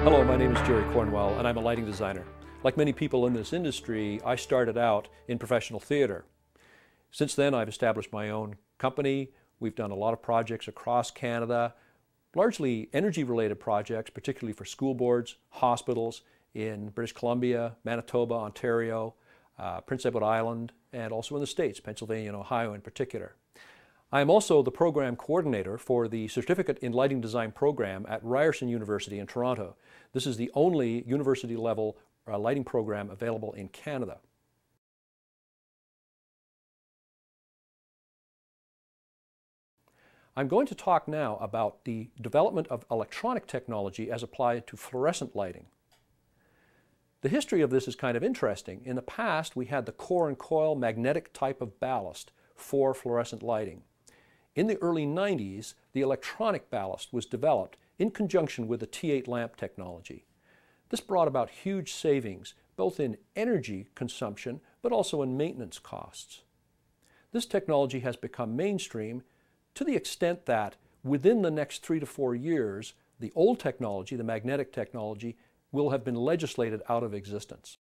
Hello, my name is Jerry Cornwell and I'm a lighting designer. Like many people in this industry, I started out in professional theater. Since then, I've established my own company. We've done a lot of projects across Canada, largely energy-related projects, particularly for school boards, hospitals in British Columbia, Manitoba, Ontario, Prince Edward Island, and also in the States, Pennsylvania and Ohio in particular. I am also the program coordinator for the Certificate in Lighting Design program at Ryerson University in Toronto. This is the only university-level lighting program available in Canada. I'm going to talk now about the development of electronic technology as applied to fluorescent lighting. The history of this is kind of interesting. In the past, we had the core and coil magnetic type of ballast for fluorescent lighting. In the early 90s, the electronic ballast was developed in conjunction with the T8 lamp technology. This brought about huge savings, both in energy consumption, but also in maintenance costs. This technology has become mainstream to the extent that within the next 3 to 4 years, the old technology, the magnetic technology, will have been legislated out of existence.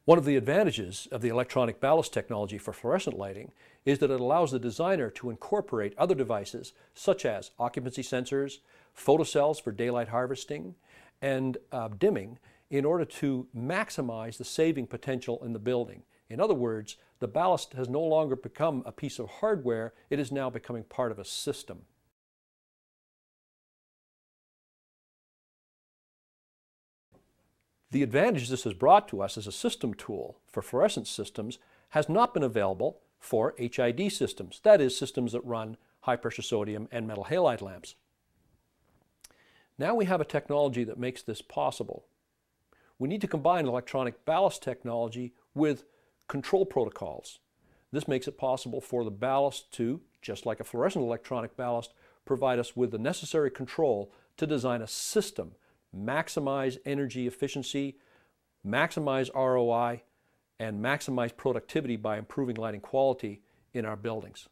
One of the advantages of the electronic ballast technology for fluorescent lighting is that it allows the designer to incorporate other devices such as occupancy sensors, photocells for daylight harvesting, and dimming in order to maximize the saving potential in the building. In other words, the ballast has no longer become a piece of hardware, it is now becoming part of a system. The advantage this has brought to us as a system tool for fluorescent systems has not been available for HID systems, that is, systems that run high-pressure sodium and metal halide lamps. Now we have a technology that makes this possible. We need to combine electronic ballast technology with control protocols. This makes it possible for the ballast to, just like a fluorescent electronic ballast, provide us with the necessary control to design a system, maximize energy efficiency, maximize ROI, and maximize productivity by improving lighting quality in our buildings.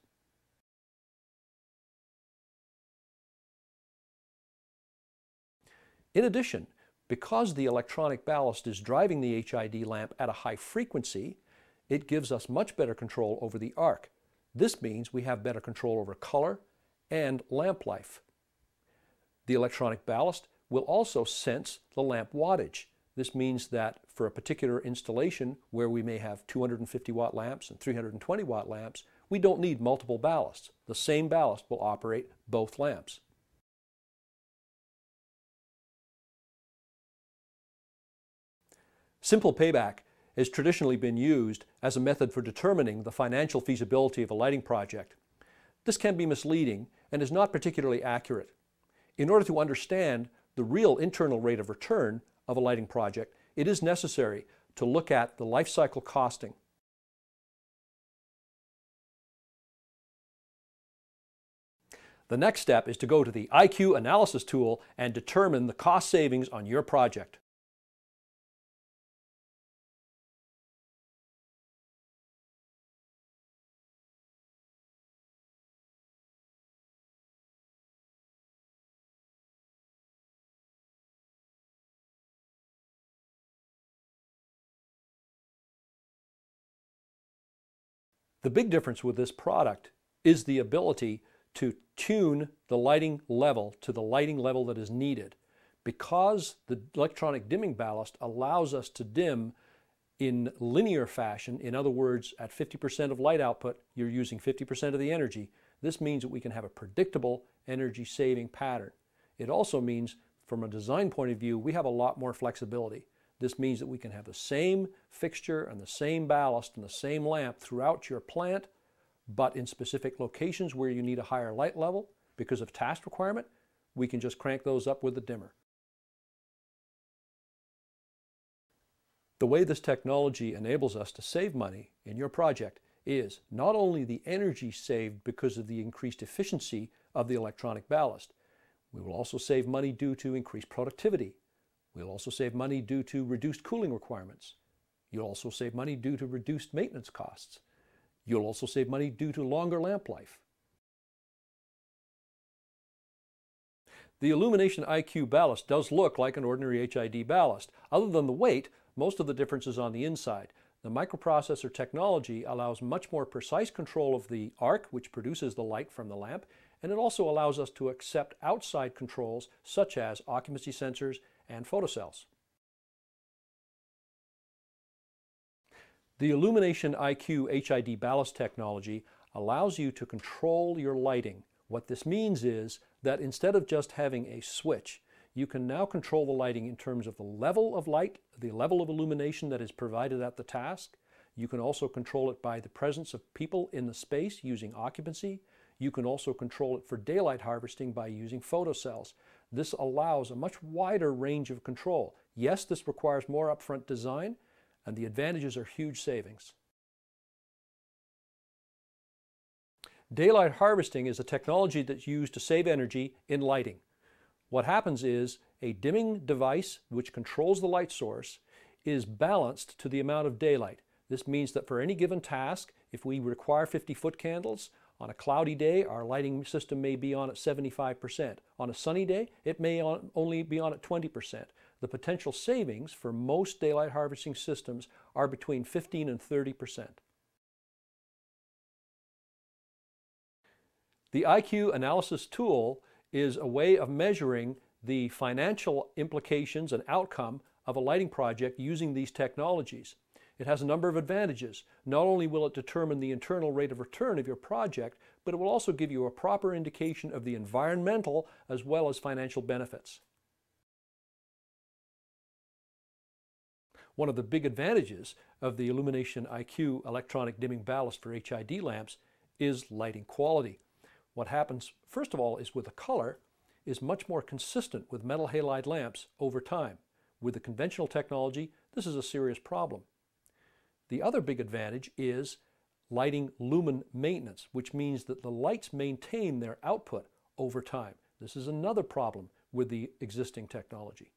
In addition, because the electronic ballast is driving the HID lamp at a high frequency, it gives us much better control over the arc. This means we have better control over color and lamp life. The electronic ballast will also sense the lamp wattage. This means that for a particular installation where we may have 250 watt lamps and 320 watt lamps, we don't need multiple ballasts. The same ballast will operate both lamps. Simple payback has traditionally been used as a method for determining the financial feasibility of a lighting project. This can be misleading and is not particularly accurate. In order to understand the real internal rate of return of a lighting project, it is necessary to look at the life cycle costing. The next step is to go to the IQ analysis tool and determine the cost savings on your project. The big difference with this product is the ability to tune the lighting level to the lighting level that is needed. Because the electronic dimming ballast allows us to dim in linear fashion, in other words, at 50% of light output, you're using 50% of the energy. This means that we can have a predictable energy saving pattern. It also means, from a design point of view, we have a lot more flexibility. This means that we can have the same fixture and the same ballast and the same lamp throughout your plant, but in specific locations where you need a higher light level because of task requirement, we can just crank those up with the dimmer. The way this technology enables us to save money in your project is not only the energy saved because of the increased efficiency of the electronic ballast, we will also save money due to increased productivity. We'll also save money due to reduced cooling requirements. You'll also save money due to reduced maintenance costs. You'll also save money due to longer lamp life. The Illumination IQ ballast does look like an ordinary HID ballast. Other than the weight, most of the difference is on the inside. The microprocessor technology allows much more precise control of the arc, which produces the light from the lamp, and it also allows us to accept outside controls such as occupancy sensors and photocells. The Illumination IQ HID ballast technology allows you to control your lighting. What this means is that instead of just having a switch, you can now control the lighting in terms of the level of light, the level of illumination that is provided at the task. You can also control it by the presence of people in the space using occupancy. You can also control it for daylight harvesting by using photocells. This allows a much wider range of control. Yes, this requires more upfront design, and the advantages are huge savings. Daylight harvesting is a technology that's used to save energy in lighting. What happens is a dimming device which controls the light source is balanced to the amount of daylight. This means that for any given task, if we require 50-foot candles, on a cloudy day, our lighting system may be on at 75%. On a sunny day, it may only be on at 20%. The potential savings for most daylight harvesting systems are between 15 and 30%. The IQ analysis tool is a way of measuring the financial implications and outcome of a lighting project using these technologies. It has a number of advantages. Not only will it determine the internal rate of return of your project, but it will also give you a proper indication of the environmental as well as financial benefits. One of the big advantages of the Illumination IQ electronic dimming ballast for HID lamps is lighting quality. What happens, first of all, is with the color is much more consistent with metal halide lamps over time. With the conventional technology, this is a serious problem. The other big advantage is lighting lumen maintenance, which means that the lights maintain their output over time. This is another problem with the existing technology.